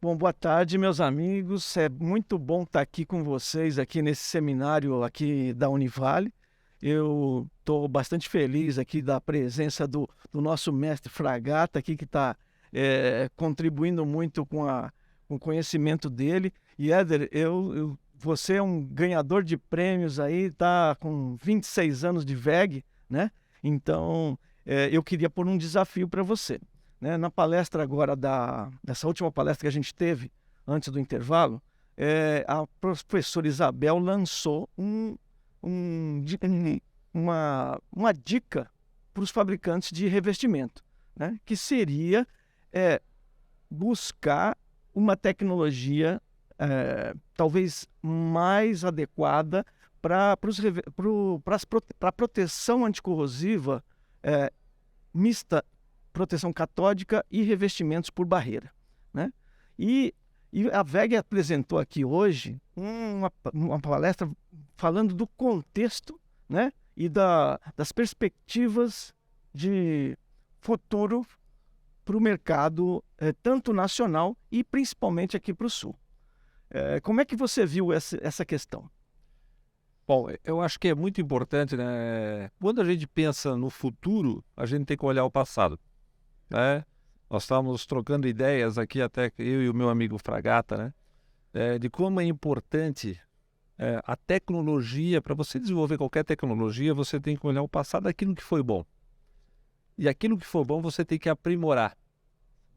Bom, boa tarde, meus amigos. É muito bom estar aqui com vocês aqui nesse seminário aqui da Univale. Eu estou bastante feliz aqui da presença do nosso mestre Fragata aqui que está contribuindo muito com o conhecimento dele. E Éder, você é um ganhador de prêmios aí, está com 26 anos de VEG, né? Então, eu queria pôr um desafio para você. Né? Na palestra agora, dessa última palestra que a gente teve, antes do intervalo, a professora Isabel lançou uma dica para os fabricantes de revestimento, né? Que seria buscar uma tecnologia talvez mais adequada para a proteção anticorrosiva mista, proteção catódica e revestimentos por barreira, né? E a VEG apresentou aqui hoje uma palestra falando do contexto, né? E das perspectivas de futuro para o mercado, tanto nacional e principalmente aqui para o Sul. Como é que você viu essa questão? Bom, eu acho que é muito importante, né? Quando a gente pensa no futuro, a gente tem que olhar o passado, né? Nós estávamos trocando ideias aqui, até eu e o meu amigo Fragata, né? De como é importante a tecnologia. Para você desenvolver qualquer tecnologia, você tem que olhar o passado, aquilo que foi bom. E aquilo que for bom, você tem que aprimorar,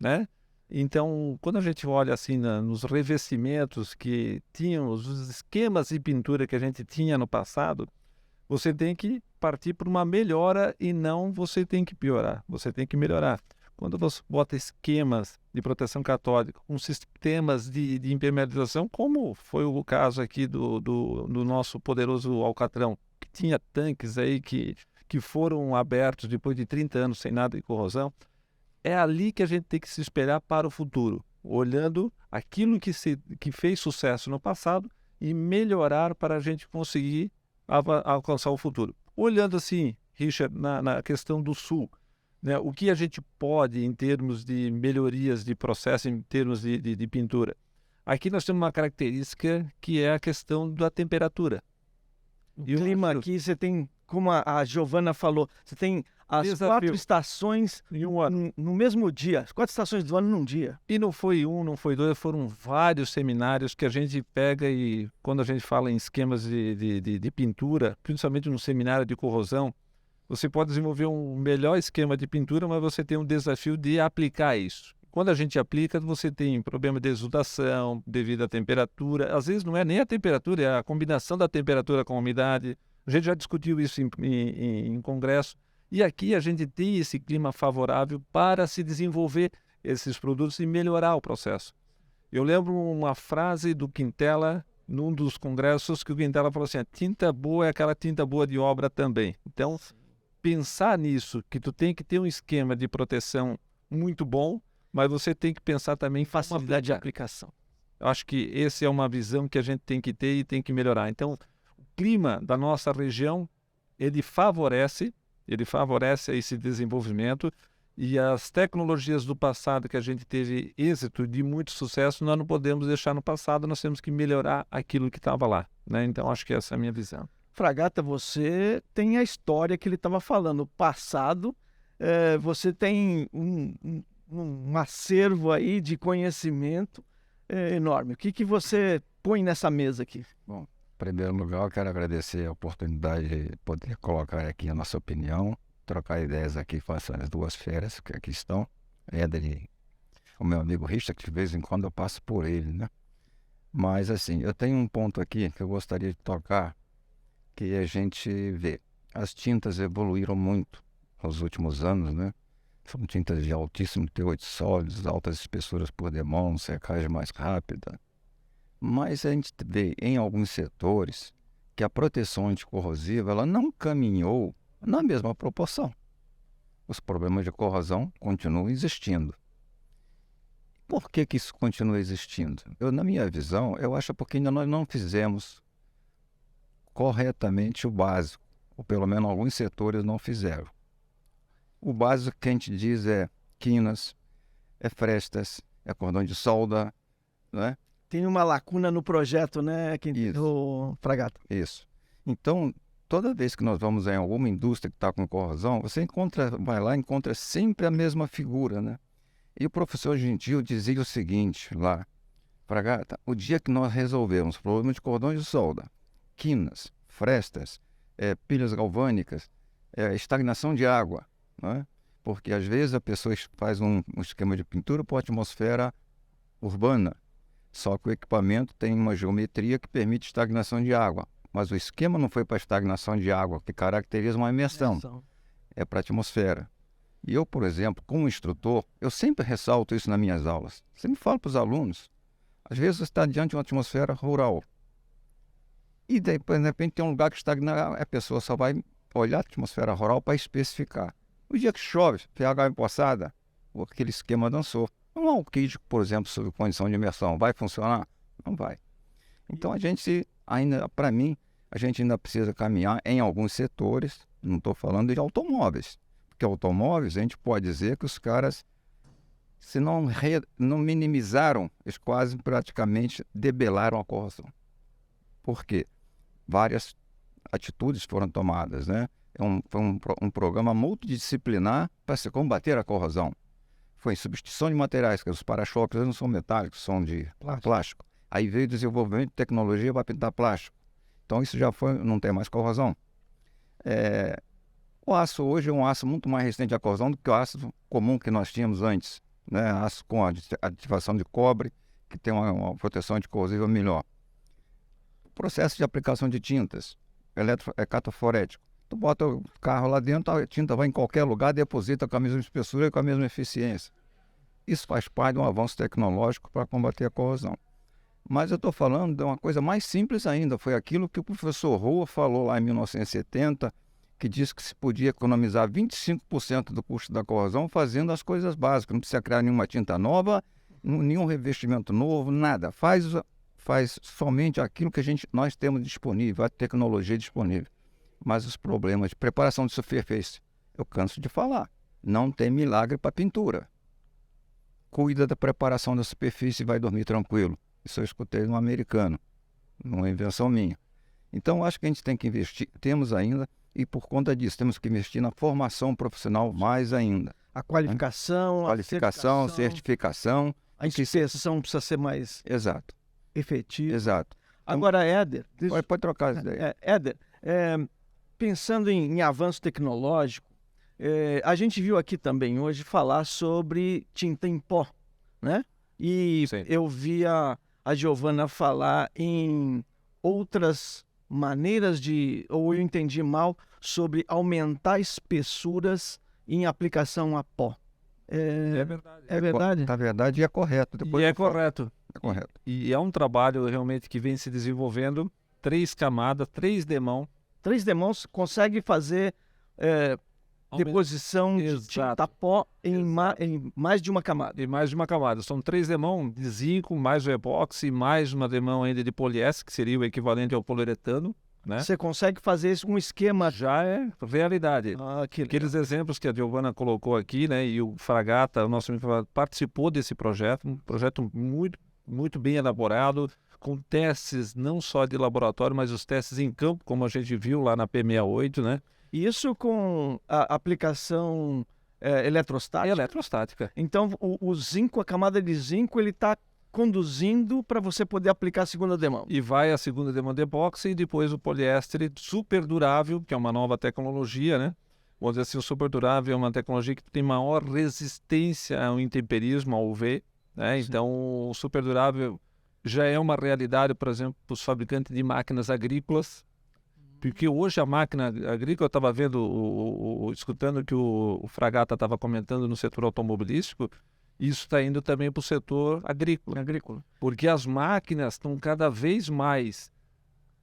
né? Então, quando a gente olha assim nos revestimentos que tínhamos, os esquemas de pintura que a gente tinha no passado, você tem que partir para uma melhora e não você tem que piorar, você tem que melhorar. Quando você bota esquemas de proteção catódica com sistemas de impermeabilização, como foi o caso aqui do nosso poderoso Alcatrão, que tinha tanques aí que foram abertos depois de 30 anos sem nada de corrosão, é ali que a gente tem que se espelhar para o futuro, olhando aquilo que fez sucesso no passado e melhorar para a gente conseguir alcançar o futuro. Olhando assim, Richard, na questão do Sul, né, o que a gente pode em termos de melhorias de processo, em termos de pintura? Aqui nós temos uma característica que é a questão da temperatura. O clima aqui, você tem, como a Giovana falou, você tem as 4 estações em um ano. no mesmo dia, as 4 estações do ano num dia. E não foi um, não foi dois, foram vários seminários que a gente pega e quando a gente fala em esquemas de pintura, principalmente no seminário de corrosão, você pode desenvolver um melhor esquema de pintura, mas você tem um desafio de aplicar isso. Quando a gente aplica, você tem problema de exudação devido à temperatura. Às vezes não é nem a temperatura, é a combinação da temperatura com a umidade. A gente já discutiu isso em congresso. E aqui a gente tem esse clima favorável para se desenvolver esses produtos e melhorar o processo. Eu lembro uma frase do Quintela, num dos congressos, que o Quintela falou assim, a tinta boa é aquela tinta boa de obra também. Então, pensar nisso, que tu tem que ter um esquema de proteção muito bom, mas você tem que pensar também em facilidade de aplicação. Eu acho que essa é uma visão que a gente tem que ter e tem que melhorar. Então, o clima da nossa região, ele favorece esse desenvolvimento e as tecnologias do passado que a gente teve êxito de muito sucesso, nós não podemos deixar no passado, nós temos que melhorar aquilo que estava lá, né? Então, acho que essa é a minha visão. Fragata, você tem a história que ele estava falando, o passado, você tem um acervo aí de conhecimento enorme. O que você põe nessa mesa aqui? Bom, em primeiro lugar, eu quero agradecer a oportunidade de poder colocar aqui a nossa opinião, trocar ideias aqui com essas duas feras que aqui estão. Éder e o meu amigo Richard, que de vez em quando eu passo por ele, né? Mas, assim, eu tenho um ponto aqui que eu gostaria de tocar, que a gente vê. As tintas evoluíram muito nos últimos anos, né? São tintas de altíssimo teor de sólidos, altas espessuras por demão, secagem mais rápida. Mas a gente vê em alguns setores que a proteção anticorrosiva ela não caminhou na mesma proporção. Os problemas de corrosão continuam existindo. Por que isso continua existindo? Na minha visão, eu acho porque ainda nós não fizemos corretamente o básico, ou pelo menos alguns setores não fizeram. O básico que a gente diz é quinas, é frestas, é cordão de solda, né? Tem uma lacuna no projeto, né, Isso. o Fragata? Isso. Então, toda vez que nós vamos em alguma indústria que está com corrosão, você vai lá e encontra sempre a mesma figura, né? E o professor Gentil dizia o seguinte lá, Fragata, o dia que nós resolvermos problemas de cordões de solda, quinas, frestas, pilhas galvânicas, estagnação de água, né? Porque às vezes a pessoa faz um esquema de pintura para a atmosfera urbana, só que o equipamento tem uma geometria que permite estagnação de água, mas o esquema não foi para estagnação de água, que caracteriza uma imersão, é para a atmosfera. E eu, por exemplo, como instrutor, eu sempre ressalto isso nas minhas aulas. Sempre falo para os alunos, às vezes você está diante de uma atmosfera rural, e de repente tem um lugar que estagna, a pessoa só vai olhar a atmosfera rural para especificar. O dia que chove, pH empoçada, aquele esquema dançou. Um alquídeo, por exemplo, sob condição de imersão, vai funcionar? Não vai. Então a gente ainda, para mim, a gente ainda precisa caminhar em alguns setores, não estou falando de automóveis, porque automóveis a gente pode dizer que os caras, se não minimizaram, eles quase praticamente debelaram a corrosão. Por quê? Várias atitudes foram tomadas, né? Foi um programa multidisciplinar para se combater a corrosão. Foi em substituição de materiais, que os para-choques não são metálicos, são de plástico. Aí veio o desenvolvimento de tecnologia para pintar plástico. Então isso já foi, não tem mais corrosão. O aço hoje é um aço muito mais resistente à corrosão do que o aço comum que nós tínhamos antes, né? Aço com ativação de cobre, que tem uma proteção anticorrosiva melhor. O processo de aplicação de tintas, catoforético. Tu bota o carro lá dentro, a tinta vai em qualquer lugar, deposita com a mesma espessura e com a mesma eficiência. Isso faz parte de um avanço tecnológico para combater a corrosão. Mas eu estou falando de uma coisa mais simples ainda, foi aquilo que o professor Rua falou lá em 1970, que disse que se podia economizar 25% do custo da corrosão fazendo as coisas básicas. Não precisa criar nenhuma tinta nova, nenhum revestimento novo, nada. Faz somente aquilo que nós temos disponível, a tecnologia disponível. Mas os problemas de preparação de superfície, eu canso de falar, não tem milagre para pintura. Cuida da preparação da superfície e vai dormir tranquilo. Isso eu escutei de um americano, uma invenção minha. Então, acho que a gente tem que investir, temos ainda, e por conta disso, temos que investir na formação profissional mais ainda. A qualificação, certificação. A inspeção precisa ser mais Exato. efetiva. Exato. Agora, Éder... Pode trocar as ideias. Éder, pensando em avanço tecnológico, a gente viu aqui também hoje falar sobre tinta em pó, né? E Sim. eu vi a Giovana falar em outras maneiras ou eu entendi mal, sobre aumentar espessuras em aplicação a pó. É verdade. É verdade? Na verdade, é correto. E é correto. É correto. E é um trabalho realmente que vem se desenvolvendo, 3 camadas, 3 demãos. 3 demãos consegue fazer deposição de tinta pó em mais de uma camada. E mais de uma camada. São 3 demãos de zinco, mais o epóxi, mais uma demão ainda de poliéster, que seria o equivalente ao poliuretano, né? Você consegue fazer isso, um esquema... Já é realidade. Aqueles exemplos que a Giovana colocou aqui, né? E o Fragata, o nosso amigo, participou desse projeto, um projeto muito, muito bem elaborado, com testes não só de laboratório, mas os testes em campo, como a gente viu lá na P68, né? Isso com a aplicação eletrostática? Eletrostática. Então, o zinco, a camada de zinco, ele está conduzindo para você poder aplicar a segunda demão. E vai a segunda demão de epóxi e depois o poliéster super durável, que é uma nova tecnologia, né? Vamos dizer assim, o super durável é uma tecnologia que tem maior resistência ao intemperismo, ao UV, né? Então, o super durável já é uma realidade, por exemplo, para os fabricantes de máquinas agrícolas, porque hoje a máquina agrícola, eu estava vendo, escutando que o Fragata estava comentando no setor automobilístico, isso está indo também para o setor agrícola. Porque as máquinas estão cada vez mais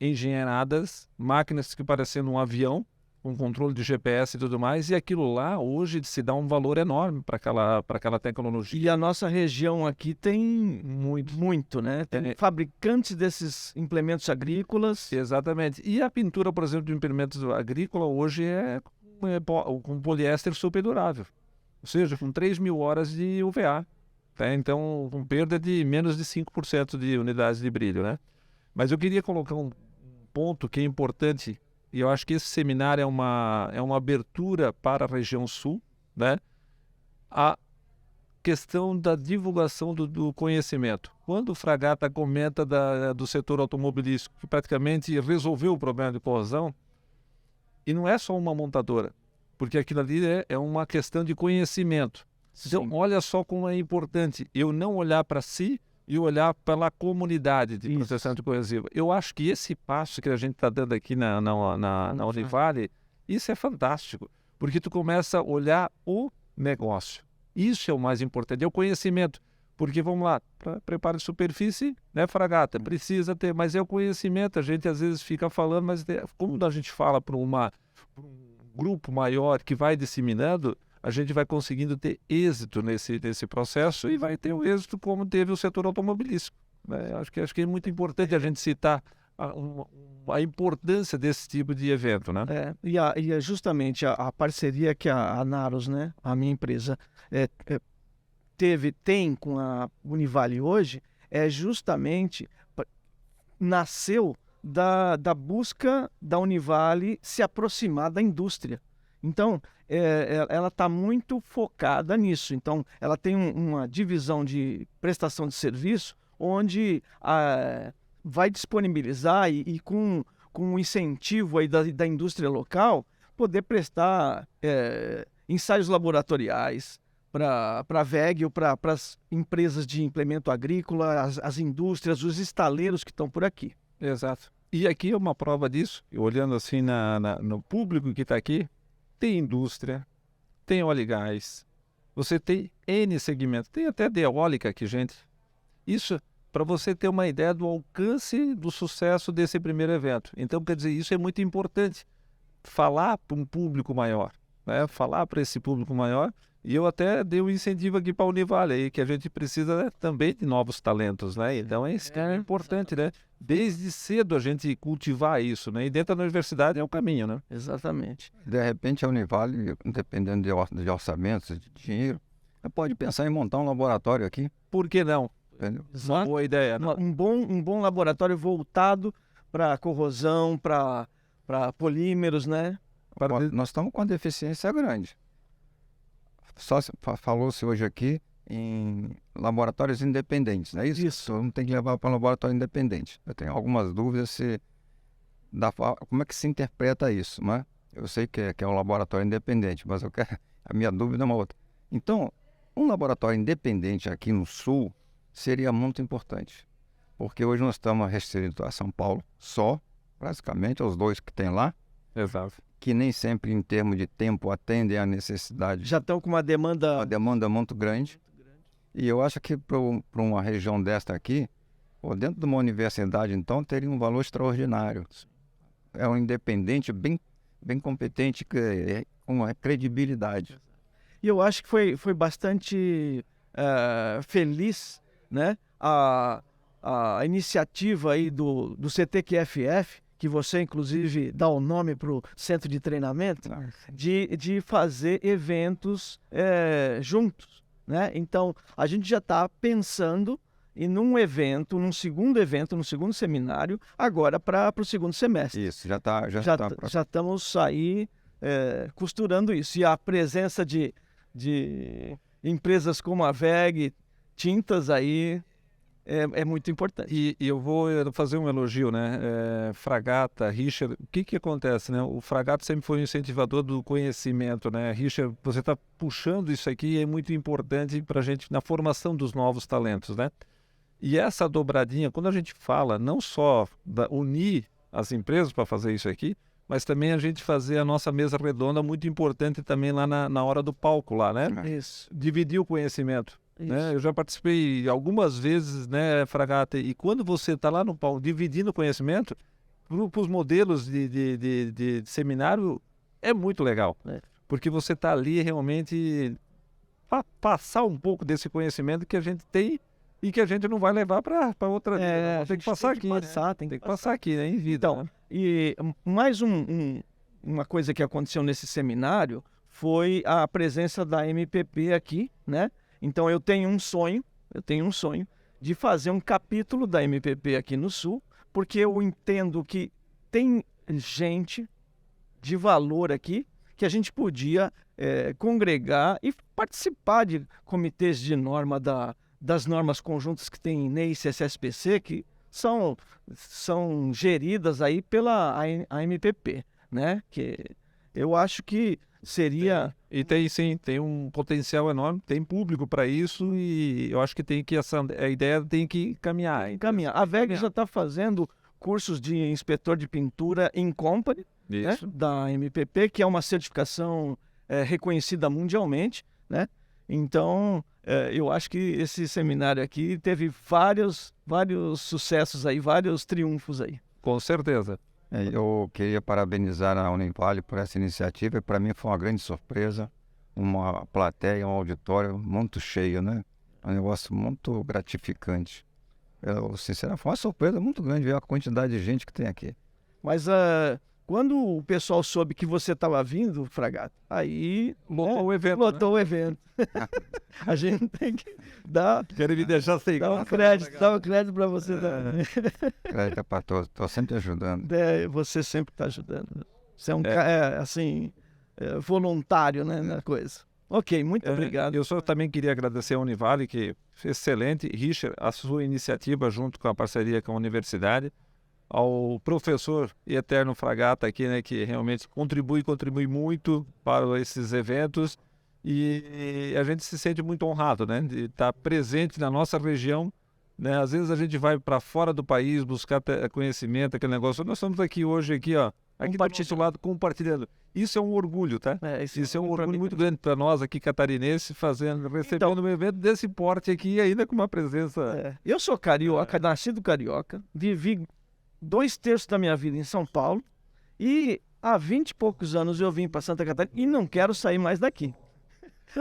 engenheiradas, máquinas que parecendo um avião, com controle de GPS e tudo mais, e aquilo lá hoje se dá um valor enorme para aquela tecnologia. E a nossa região aqui tem muito, né? Tem fabricantes desses implementos agrícolas. Exatamente. E a pintura, por exemplo, de implementos agrícolas hoje é com poliéster super durável. Ou seja, com 3.000 horas de UVA. tá? Então, com perda de menos de 5% de unidades de brilho, né? Mas eu queria colocar um ponto que é importante, e eu acho que esse seminário é uma abertura para a região sul, né? A questão da divulgação do conhecimento. Quando o Fragata comenta do setor automobilístico, que praticamente resolveu o problema de corrosão, e não é só uma montadora, porque aquilo ali é uma questão de conhecimento. Então, olha só como é importante eu não olhar para si e olhar pela comunidade de processamento corrosivo. Eu acho que esse passo que a gente está dando aqui na Univale, isso é fantástico, porque tu começa a olhar o negócio. Isso é o mais importante, é o conhecimento. Porque, vamos lá, preparo de superfície, né, Fragata? Precisa ter, mas é o conhecimento. A gente às vezes fica falando, mas como a gente fala para um grupo maior que vai disseminando, a gente vai conseguindo ter êxito nesse processo e vai ter o êxito como teve o setor automobilístico, né? Acho que é muito importante a gente citar a importância desse tipo de evento, né? E justamente a parceria que a Naros, né, a minha empresa, tem com a Univale hoje, justamente nasceu da busca da Univale se aproximar da indústria. Então, ela está muito focada nisso. Então, ela tem uma divisão de prestação de serviço onde vai disponibilizar e com o incentivo aí da indústria local, poder prestar ensaios laboratoriais para a VEG ou para as empresas de implemento agrícola, as indústrias, os estaleiros que estão por aqui. Exato. E aqui é uma prova disso, olhando assim no público que está aqui, tem indústria, tem óleo e gás, você tem N segmentos, tem até de eólica aqui, gente. Isso para você ter uma ideia do alcance do sucesso desse primeiro evento. Então, quer dizer, isso é muito importante. Falar para um público maior, né? Falar para esse público maior. E eu até dei um incentivo aqui para a Univale, aí, que a gente precisa, né, também de novos talentos, né? Então, isso é importante, né? Desde cedo a gente cultivar isso, né? E dentro da universidade é o caminho, né? Exatamente. De repente, a Univale, dependendo de orçamentos, de dinheiro, pode pensar em montar um laboratório aqui. Por que não? Entendeu? Boa ideia, né? Um bom laboratório voltado para corrosão, para polímeros, né? Nós estamos com uma deficiência grande. Só falou-se hoje aqui em laboratórios independentes, não é isso? Isso. Todo mundo tem que levar para um laboratório independente. Eu tenho algumas dúvidas como é que se interpreta isso, né? Eu sei que é um laboratório independente, mas a minha dúvida é uma outra. Então, um laboratório independente aqui no Sul seria muito importante, porque hoje nós estamos restritos a São Paulo só, basicamente, aos 2 que tem lá. Exato. Que nem sempre em termos de tempo atendem à necessidade. Já estão com uma demanda Muito grande. E eu acho que para uma região desta aqui, ou dentro de uma universidade, então, teria um valor extraordinário. É um independente bem competente, com uma credibilidade. E eu acho que foi bastante feliz, né, a iniciativa aí do CTQFF, que você, inclusive, dá o nome para o centro de treinamento, de fazer eventos juntos, né? Então, a gente já está pensando num segundo seminário, agora para o segundo semestre. Isso, já estamos aí costurando isso. E a presença de empresas como a VEG, Tintas aí, é muito importante. E eu vou fazer um elogio, né? Fragata, Richard, o que acontece, né? O Fragata sempre foi um incentivador do conhecimento, né? Richard, você está puxando isso aqui, é muito importante para a gente na formação dos novos talentos, né? E essa dobradinha, quando a gente fala não só unir as empresas para fazer isso aqui, mas também a gente fazer a nossa mesa redonda, muito importante também lá na hora do palco, lá, né? Isso. Dividir o conhecimento. Né? Eu já participei algumas vezes, né, Fragata, e quando você está lá no palco dividindo o conhecimento, para os modelos de seminário, é muito legal, porque você está ali realmente para passar um pouco desse conhecimento que a gente tem e que a gente não vai levar para outra. Tem que passar aqui, tem que passar aqui, né, em vida. Então, e mais uma coisa que aconteceu nesse seminário foi a presença da MPP aqui, né? Então eu tenho um sonho de fazer um capítulo da MPP aqui no Sul, porque eu entendo que tem gente de valor aqui que a gente podia congregar e participar de comitês de norma das normas conjuntas que tem NEIS e SSPC, que são geridas aí pela AMPP, né? Que eu acho que seria... E tem sim, tem um potencial enorme, tem público para isso e eu acho que a ideia tem que caminhar. A VEG já está fazendo cursos de inspetor de pintura in company, né, Isso. da MPP, que é uma certificação reconhecida mundialmente, né? Então, eu acho que esse seminário aqui teve vários sucessos aí, vários triunfos aí. Com certeza. Eu queria parabenizar a Univale por essa iniciativa. Para mim foi uma grande surpresa, uma plateia, um auditório muito cheio, né? Um negócio muito gratificante. Sinceramente, foi uma surpresa muito grande ver a quantidade de gente que tem aqui. Mas quando o pessoal soube que você estava vindo, Fragato, aí Lotou o evento. lotou o evento. A gente tem que dar Querem me deixar sem um graça, crédito, dar um crédito para você também. Crédito para todos, estou sempre ajudando. Você sempre está ajudando. Você é um cara, assim, voluntário, né, na coisa. Ok, muito obrigado. Eu só também queria agradecer a Univale, que excelente. Richard, a sua iniciativa junto com a parceria com a universidade. Ao professor e eterno Fragata aqui, né, que realmente contribui muito para esses eventos e a gente se sente muito honrado, né, de estar presente na nossa região, né? Às vezes a gente vai para fora do país buscar conhecimento, aquele negócio. Nós estamos aqui hoje, aqui do nosso lado, compartilhando. Isso é um orgulho, tá? Isso é um orgulho muito grande para nós aqui catarinenses, recebendo um evento desse porte aqui, ainda com uma presença... Eu sou carioca, nascido carioca, vivi 2/3 da minha vida em São Paulo e há 20 e poucos anos eu vim para Santa Catarina e não quero sair mais daqui.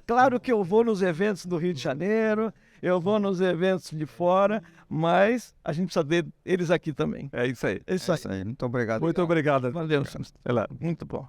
Claro que eu vou nos eventos do Rio de Janeiro, eu vou nos eventos de fora, mas a gente precisa deles aqui também. É isso aí. É isso aí. Muito obrigado. Muito obrigado. Valeu, Vai lá. muito bom.